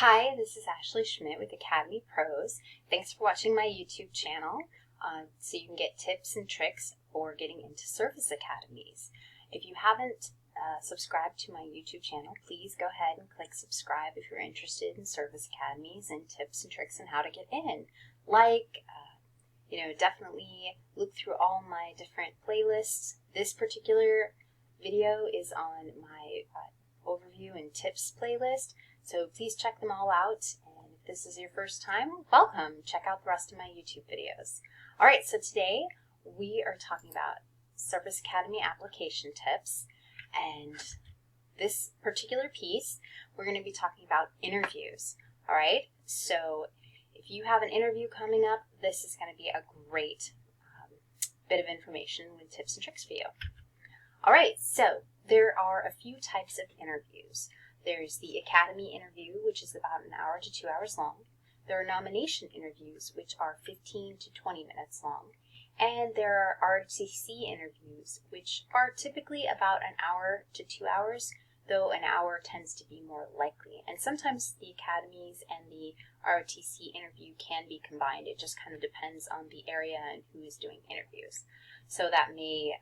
Hi, this is Ashley Schmidt with Academy Pros. Thanks for watching my YouTube channel so you can get tips and tricks for getting into service academies. If you haven't subscribed to my YouTube channel, please go ahead and click subscribe if you're interested in service academies and tips and tricks on how to get in. Definitely look through all my different playlists. This particular video is on my overview and tips playlist. So please check them all out, and if this is your first time, welcome. Check out the rest of my YouTube videos. Alright, so today we are talking about Service Academy application tips, and this particular piece, we're going to be talking about interviews. Alright, so if you have an interview coming up, this is going to be a great bit of information with tips and tricks for you. Alright, so there are a few types of interviews. There's the Academy interview, which is about an hour to 2 hours long. There are nomination interviews, which are 15 to 20 minutes long. And there are ROTC interviews, which are typically about an hour to 2 hours, though an hour tends to be more likely. And sometimes the academies and the ROTC interview can be combined. It just kind of depends on the area and who is doing interviews. So that may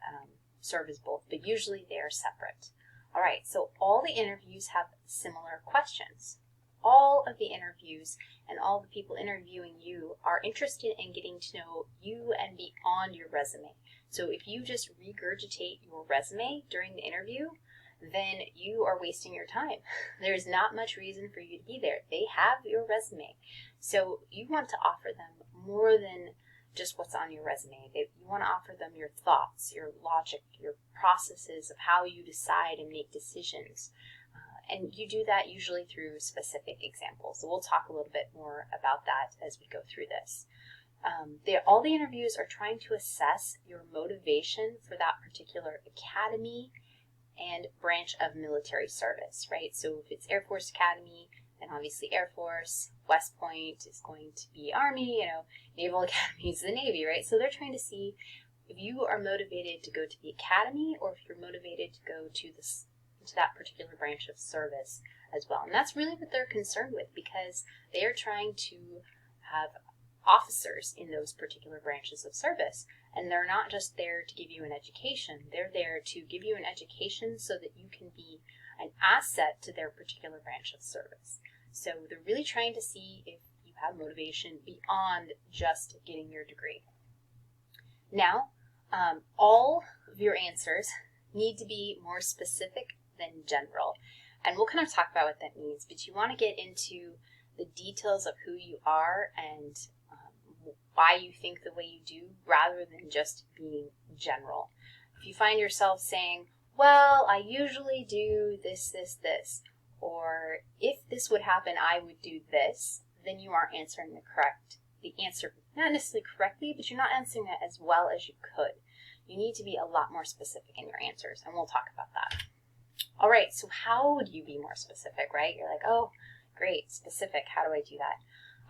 serve as both, but usually they are separate. Alright, so all the interviews have similar questions. All of the interviews and all the people interviewing you are interested in getting to know you and beyond your resume. So if you just regurgitate your resume during the interview, then you are wasting your time. There's not much reason for you to be there. They have your resume. So you want to offer them more than just what's on your resume. You want to offer them your thoughts, your logic, your processes of how you decide and make decisions. And you do that usually through specific examples. So we'll talk a little bit more about that as we go through this. All the interviews are trying to assess your motivation for that particular academy and branch of military service, right? So if it's Air Force Academy, then obviously Air Force. West Point is going to be Army, Naval Academy is the Navy, right? So they're trying to see if you are motivated to go to the academy or if you're motivated to go to that particular branch of service as well. And that's really what they're concerned with, because they are trying to have officers in those particular branches of service. And they're not just there to give you an education. They're there to give you an education so that you can be an asset to their particular branch of service. So they're really trying to see if you have motivation beyond just getting your degree. Now, all of your answers need to be more specific than general. And we'll kind of talk about what that means, but you want to get into the details of who you are and why you think the way you do, rather than just being general. If you find yourself saying, well, I usually do this, or if this would happen, I would do this, then you aren't answering the answer, not necessarily correctly, but you're not answering it as well as you could. You need to be a lot more specific in your answers, and we'll talk about that. All right, so how would you be more specific, right? You're like, oh, great, specific, how do I do that?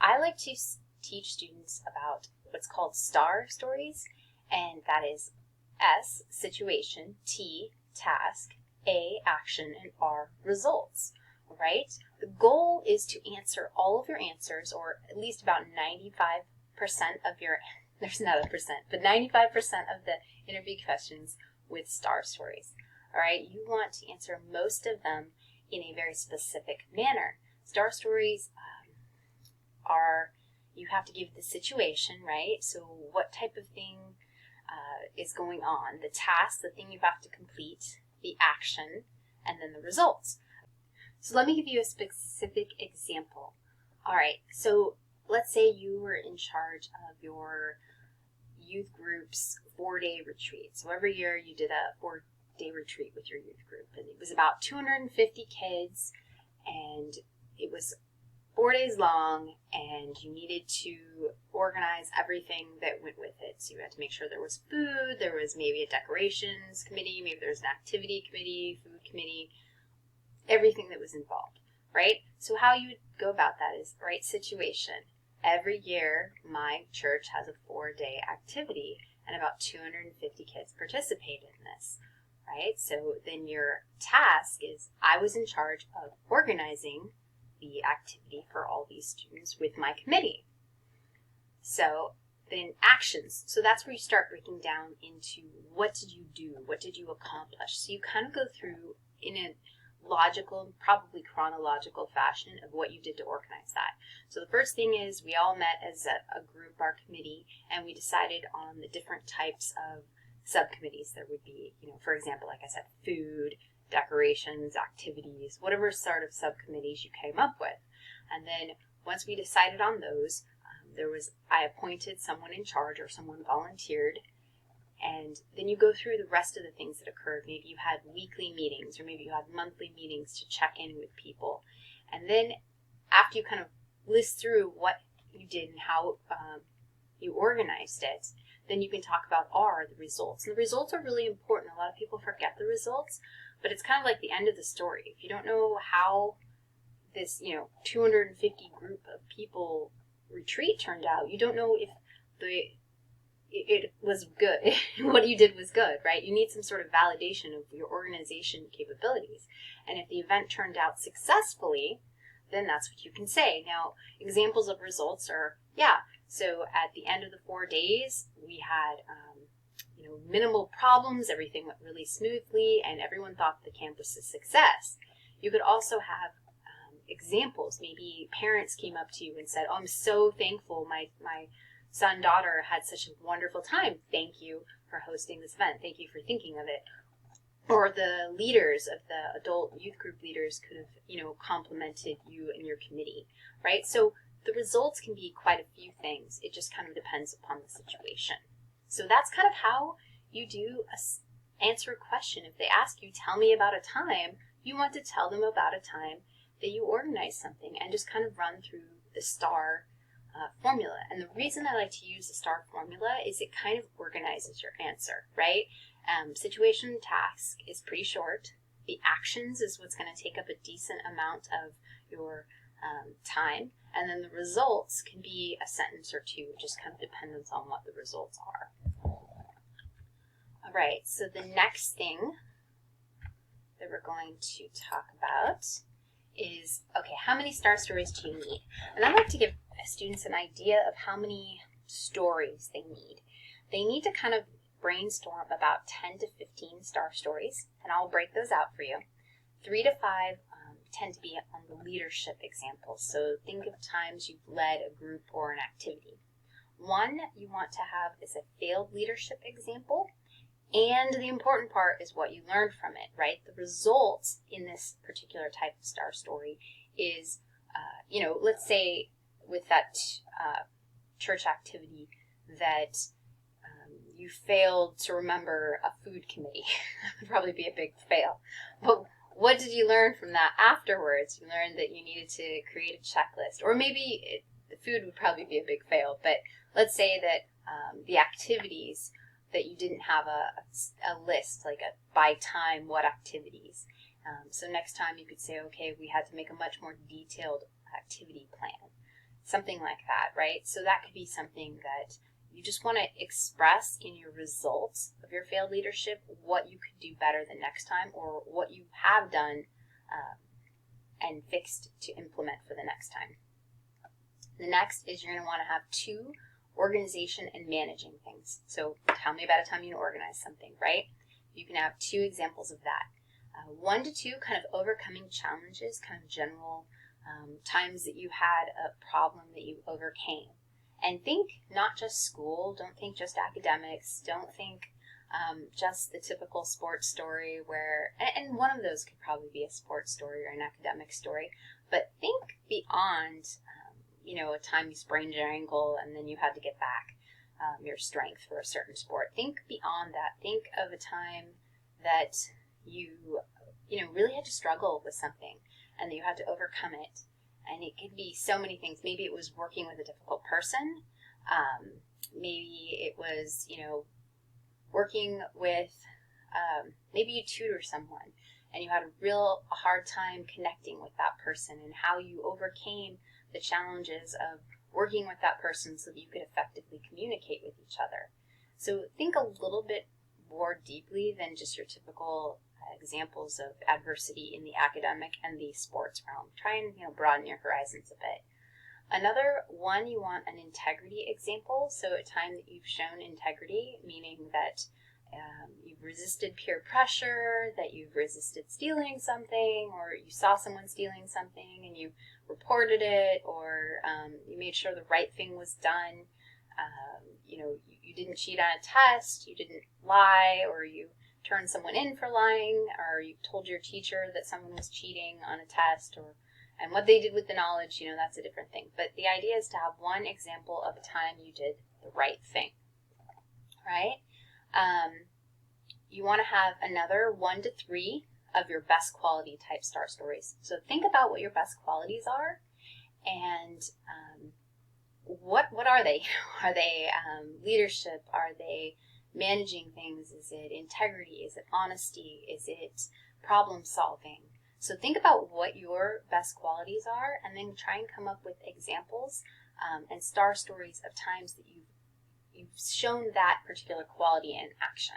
I like to teach students about what's called STAR stories, and that is S, situation, T, task, A, action, and R, results, right? The goal is to answer all of your answers, or at least about 95% of your, there's not a percent, but 95% of the interview questions with STAR stories, all right? You want to answer most of them in a very specific manner. STAR stories you have to give the situation, right? So what type of thing is going on, the task, the thing you have to complete, the action, and then the results. So let me give you a specific example. All right, so let's say you were in charge of your youth group's 4-day retreat. So every year you did a 4-day retreat with your youth group, and it was about 250 kids, and it was 4 days long, and you needed to organize everything that went with it. So you had to make sure there was food, there was maybe a decorations committee, maybe there was an activity committee, food committee, everything that was involved, right? So how you would go about that is, right, situation. Every year, my church has a 4-day activity, and about 250 kids participate in this, right? So then your task is, I was in charge of organizing the activity for all these students with my committee. So then actions. So that's where you start breaking down into what did you do? What did you accomplish? So you kind of go through in a logical, probably chronological fashion of what you did to organize that. So the first thing is we all met as a group, our committee, and we decided on the different types of subcommittees there would be. For example, like I said, food, decorations, activities, whatever sort of subcommittees you came up with. And then once we decided on those, I appointed someone in charge or someone volunteered, and then you go through the rest of the things that occurred. Maybe you had weekly meetings, or maybe you had monthly meetings to check in with people. And then after you kind of list through what you did and how you organized it, then you can talk about the results. And the results are really important. A lot of people forget the results, but it's kind of like the end of the story. If you don't know how this 250 group of people retreat turned out, you don't know if it was good. What you did was good, right? You need some sort of validation of your organization capabilities. And if the event turned out successfully, then that's what you can say. Now, examples of results are, so at the end of the 4 days, we had, minimal problems, everything went really smoothly, and everyone thought the campus a success. You could also have examples. Maybe parents came up to you and said, I'm so thankful my son, daughter had such a wonderful time. Thank you for hosting this event. Thank you for thinking of it. Or the leaders of the adult youth group leaders could have, complimented you and your committee, right? So the results can be quite a few things. It just kind of depends upon the situation. So that's kind of how you do answer a question. If they ask you, tell me about a time, you want to tell them about a time that you organized something and just kind of run through the STAR formula. And the reason I like to use the STAR formula is it kind of organizes your answer, right? Situation task is pretty short. The actions is what's going to take up a decent amount of your time. And then the results can be a sentence or two. It just kind of depends on what the results are. All right, so the next thing that we're going to talk about is, okay, how many STAR stories do you need? And I'd like to give students an idea of how many stories they need. They need to kind of brainstorm about 10 to 15 STAR stories, and I'll break those out for you. 3 to 5 tend to be on the leadership examples. So think of times you've led a group or an activity. 1 you want to have is a failed leadership example. And the important part is what you learned from it, right? The results in this particular type of STAR story is, let's say with that church activity that you failed to remember a food committee. That would probably be a big fail. But what did you learn from that afterwards? You learned that you needed to create a checklist. Or maybe the food would probably be a big fail. But let's say that the activities, that you didn't have a list, like by time, what activities. So next time you could say, okay, we had to make a much more detailed activity plan. Something like that, right? So that could be something that you just want to express in your results of your failed leadership, what you could do better the next time, or what you have done and fixed to implement for the next time. The next is you're going to want to have 2 organization and managing things. So tell me about a time you organized something, right? You can have 2 examples of that. 1 to 2, kind of overcoming challenges, kind of general times that you had a problem that you overcame. And think not just school, don't think just academics, don't think just the typical sports story where, and one of those could probably be a sports story or an academic story, but think beyond a time you sprained your ankle and then you had to get back your strength for a certain sport. Think beyond that. Think of a time that you really had to struggle with something and that you had to overcome it. And it could be so many things. Maybe it was working with a difficult person. Maybe it was, working with, maybe you tutor someone and you had a hard time connecting with that person, and how you overcame the challenges of working with that person so that you could effectively communicate with each other. So think a little bit more deeply than just your typical examples of adversity in the academic and the sports realm. Try and broaden your horizons a bit. Another one, you want an integrity example. So a time that you've shown integrity, meaning that you've resisted peer pressure, that you've resisted stealing something, or you saw someone stealing something and you reported it, or you made sure the right thing was done. You didn't cheat on a test, you didn't lie, or you turned someone in for lying, or you told your teacher that someone was cheating on a test, and what they did with the knowledge, that's a different thing. But the idea is to have one example of a time you did the right thing, right? You want to have another 1 to 3 of your best quality type STAR stories. So think about what your best qualities are, and what are they? Are they leadership? Are they managing things? Is it integrity? Is it honesty? Is it problem solving? So think about what your best qualities are, and then try and come up with examples and STAR stories of times that you've shown that particular quality in action.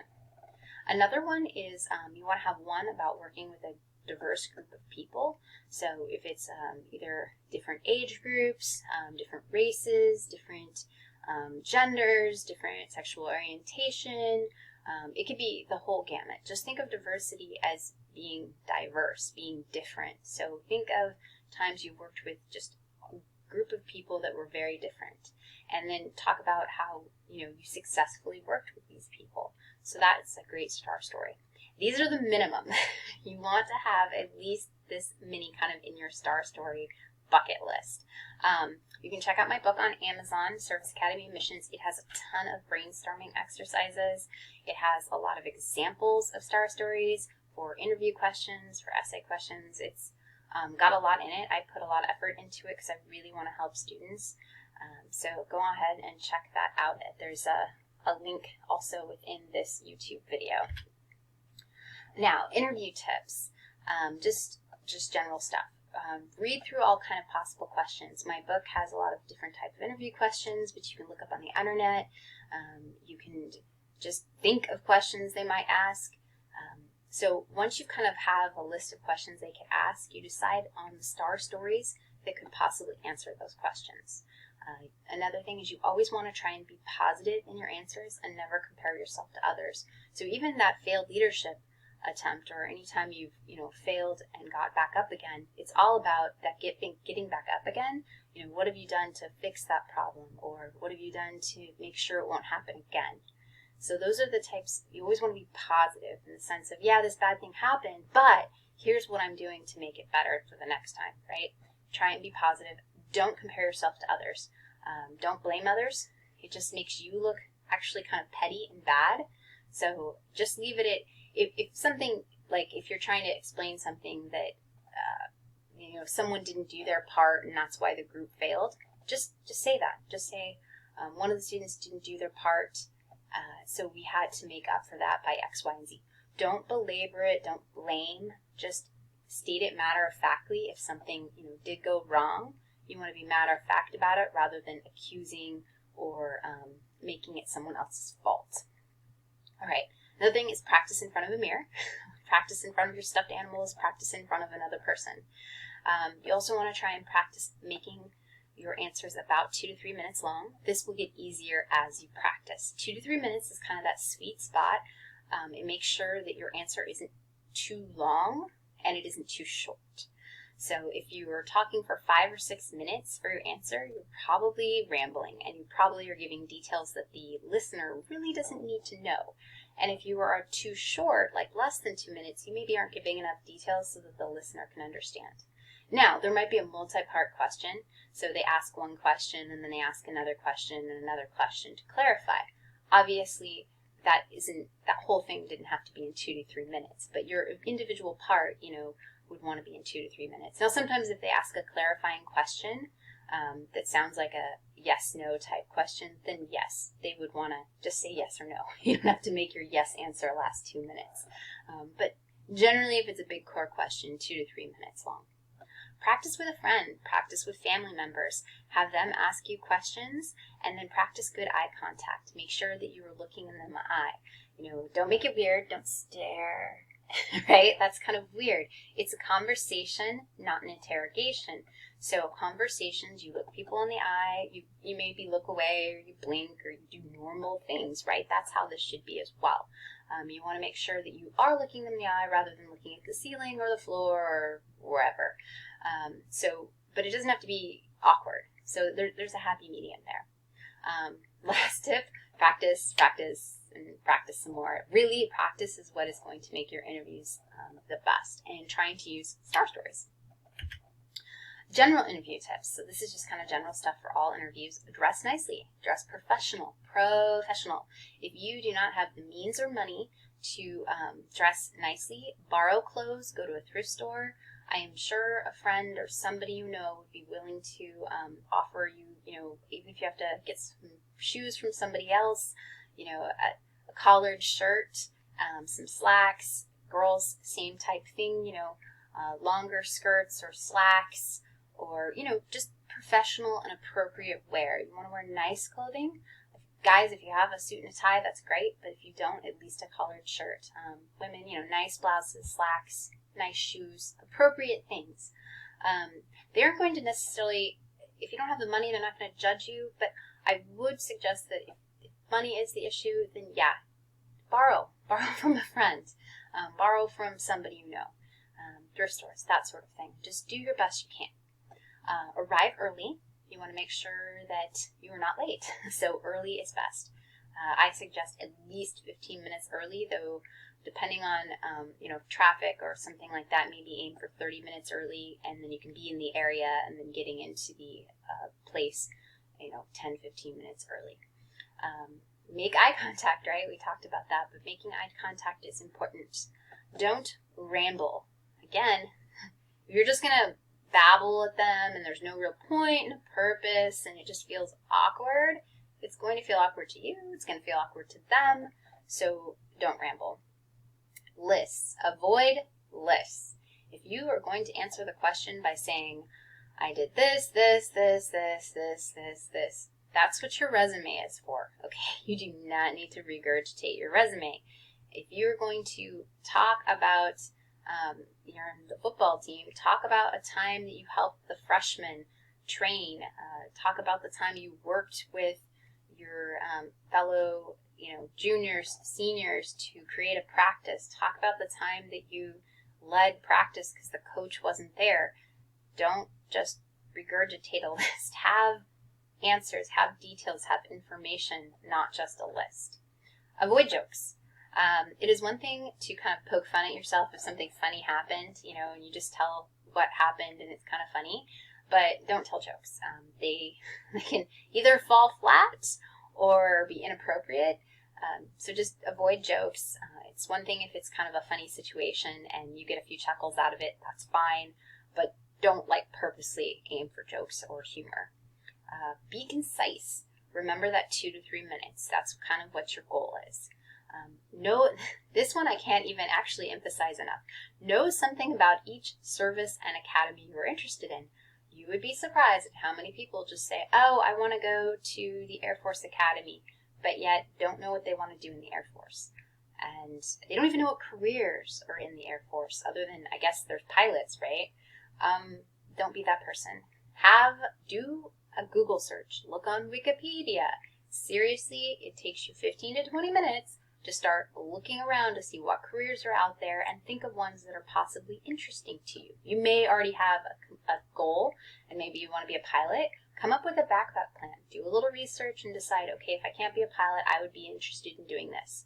Another one is you want to have one about working with a diverse group of people. So if it's either different age groups, different races, different genders, different sexual orientation, it could be the whole gamut. Just think of diversity as being diverse, being different. So think of times you worked with just a group of people that were very different, and then talk about how you successfully worked with these people. So that's a great STAR story. These are the minimum. You want to have at least this many kind of in your STAR story bucket list. You can check out my book on Amazon, Service Academy Missions. It has a ton of brainstorming exercises. It has a lot of examples of STAR stories for interview questions, for essay questions. It's got a lot in it. I put a lot of effort into it because I really want to help students. So go ahead and check that out. There's a link also within this YouTube video. Now, interview tips, just general stuff. Read through all kind of possible questions. My book has a lot of different types of interview questions, but you can look up on the internet. You can just think of questions they might ask. So once you kind of have a list of questions they could ask, you decide on the STAR stories that could possibly answer those questions. Another thing is you always want to try and be positive in your answers and never compare yourself to others. So even that failed leadership attempt, or anytime you've failed and got back up again, it's all about that getting back up again. What have you done to fix that problem, or what have you done to make sure it won't happen again? So those are the types. You always want to be positive in the sense of, yeah, this bad thing happened, but here's what I'm doing to make it better for the next time, right? Try and be positive. Don't compare yourself to others. Don't blame others. It just makes you look actually kind of petty and bad. So just leave it at, if something, like if you're trying to explain something that, someone didn't do their part and that's why the group failed, just say that. Just say, one of the students didn't do their part, so we had to make up for that by X, Y, and Z. Don't belabor it. Don't blame. Just state it matter-of-factly. If something, did go wrong, you want to be matter-of-fact about it rather than accusing or making it someone else's fault. All right. Another thing is practice in front of a mirror. Practice in front of your stuffed animals. Practice in front of another person. You also want to try and practice making your answers about 2 to 3 minutes long. This will get easier as you practice. 2 to 3 minutes is kind of that sweet spot. It makes sure that your answer isn't too long and it isn't too short. So if you are talking for 5 or 6 minutes for your answer, you're probably rambling and you probably are giving details that the listener really doesn't need to know. And if you are too short, like less than 2 minutes, you maybe aren't giving enough details so that the listener can understand. Now, there might be a multi-part question. So they ask one question and then they ask another question and another question to clarify. Obviously, that whole thing didn't have to be in 2 to 3 minutes, but your individual part, would want to be in 2 to 3 minutes. Now, sometimes if they ask a clarifying question that sounds like a yes-no type question, then yes, they would want to just say yes or no. You don't have to make your yes answer last 2 minutes. But generally, if it's a big core question, 2 to 3 minutes long. Practice with a friend, practice with family members, have them ask you questions, and then practice good eye contact. Make sure that you are looking in them in the eye. Don't make it weird, don't stare right? That's kind of weird. It's a conversation, not an interrogation. So conversations, you look people in the eye, you maybe look away, or you blink, or you do normal things, right? That's how this should be as well. You want to make sure that you are looking them in the eye rather than looking at the ceiling or the floor or wherever. But it doesn't have to be awkward. So there's a happy medium there. Last tip, practice, and practice some more. Really, practice is what is going to make your interviews the best, and trying to use STAR stories. General interview tips. So this is just kind of general stuff for all interviews. Dress nicely. Dress professional. If you do not have the means or money to dress nicely, borrow clothes, go to a thrift store. I am sure a friend or somebody you know would be willing to offer you, even if you have to get some shoes from somebody else, a collared shirt, some slacks. Girls, same type thing, longer skirts or slacks, or, just professional and appropriate wear. You want to wear nice clothing. Guys, if you have a suit and a tie, that's great, but if you don't, at least a collared shirt. Women, nice blouses, slacks, nice shoes, appropriate things. They aren't going to necessarily, if you don't have the money, they're not going to judge you, but I would suggest that if money is the issue, then yeah, borrow from a friend, borrow from somebody you know, thrift stores, that sort of thing. Just do your best you can. Arrive early. You want to make sure that you are not late, so early is best. I suggest at least 15 minutes early, though depending on traffic or something like that, maybe aim for 30 minutes early, and then you can be in the area and then getting into the place 10-15 minutes early. Make eye contact, right? We talked about that, but making eye contact is important. Don't ramble. Again, if you're just going to babble at them and there's no real point, no purpose, and it just feels awkward, it's going to feel awkward to you, it's going to feel awkward to them, so don't ramble. Lists. Avoid lists. If you are going to answer the question by saying, I did this, that's what your resume is for, okay? You do not need to regurgitate your resume. If you're going to talk about you're on the football team, talk about a time that you helped the freshmen train, talk about the time you worked with your fellow juniors, seniors to create a practice. Talk about the time that you led practice because the coach wasn't there. Don't just regurgitate a list. Have answers, have details, have information, not just a list. Avoid jokes. It is one thing to kind of poke fun at yourself if something funny happened, and you just tell what happened and it's kind of funny, but don't tell jokes. They can either fall flat or be inappropriate, so just avoid jokes. It's one thing if it's kind of a funny situation and you get a few chuckles out of it, that's fine, but don't purposely aim for jokes or humor. Be concise. Remember that 2 to 3 minutes. That's kind of what your goal is. This one I can't even actually emphasize enough. Know something about each service and academy you're interested in. You would be surprised at how many people just say, oh, I want to go to the Air Force Academy, but yet don't know what they want to do in the Air Force. And they don't even know what careers are in the Air Force, other than, I guess, there's pilots, right? Don't be that person. Do a Google search. Look on Wikipedia. Seriously, it takes you 15 to 20 minutes to start looking around to see what careers are out there and think of ones that are possibly interesting to you. You may already have a goal, and maybe you want to be a pilot. Come up with a backup plan. Do a little research and decide, okay, if I can't be a pilot, I would be interested in doing this.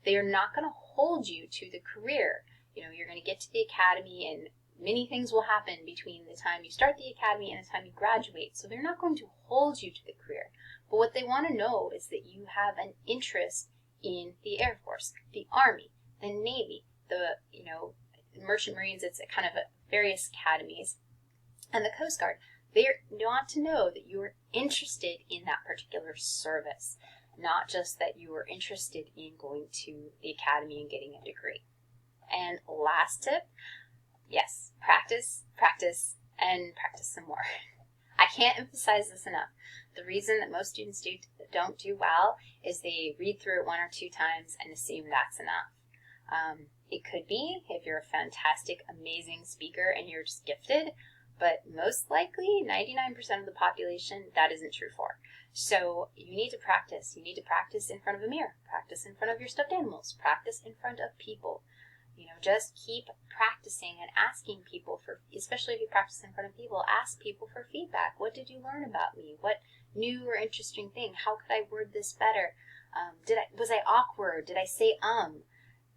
They are not going to hold you to the career. You're going to get to the academy and many things will happen between the time you start the academy and the time you graduate. So they're not going to hold you to the career. But what they want to know is that you have an interest in the Air Force, the Army, the Navy, the Merchant Marines. It's kind of various academies, and the Coast Guard. They want to know that you are interested in that particular service, not just that you are interested in going to the academy and getting a degree. And last tip, yes, practice, and practice some more. I can't emphasize this enough. The reason that most students don't do well is they read through it 1 or 2 times and assume that's enough. It could be if you're a fantastic, amazing speaker and you're just gifted, but most likely 99% of the population that isn't true for. So you need to practice. You need to practice in front of a mirror, practice in front of your stuffed animals, practice in front of people. Just keep practicing and asking people for, especially if you practice in front of people, ask people for feedback. What did you learn about me? What new or interesting thing? How could I word this better? Was I awkward? Did I say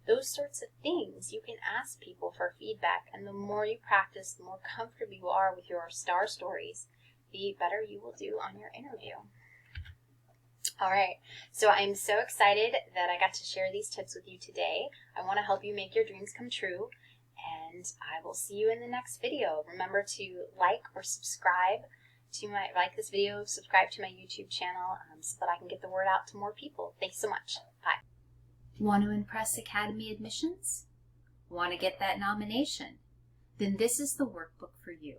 Those sorts of things, you can ask people for feedback, and the more you practice, the more comfortable you are with your star stories, the better you will do on your interview. All right, so I'm so excited that I got to share these tips with you today. I want to help you make your dreams come true, and I will see you in the next video. Remember to like or subscribe to this video, subscribe to my YouTube channel so that I can get the word out to more people. Thanks so much. Bye. Want to impress Academy admissions? Want to get that nomination? Then this is the workbook for you.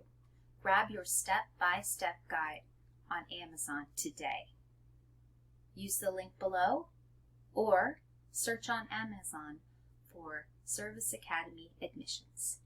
Grab your step-by-step guide on Amazon today. Use the link below or search on Amazon for Service Academy admissions.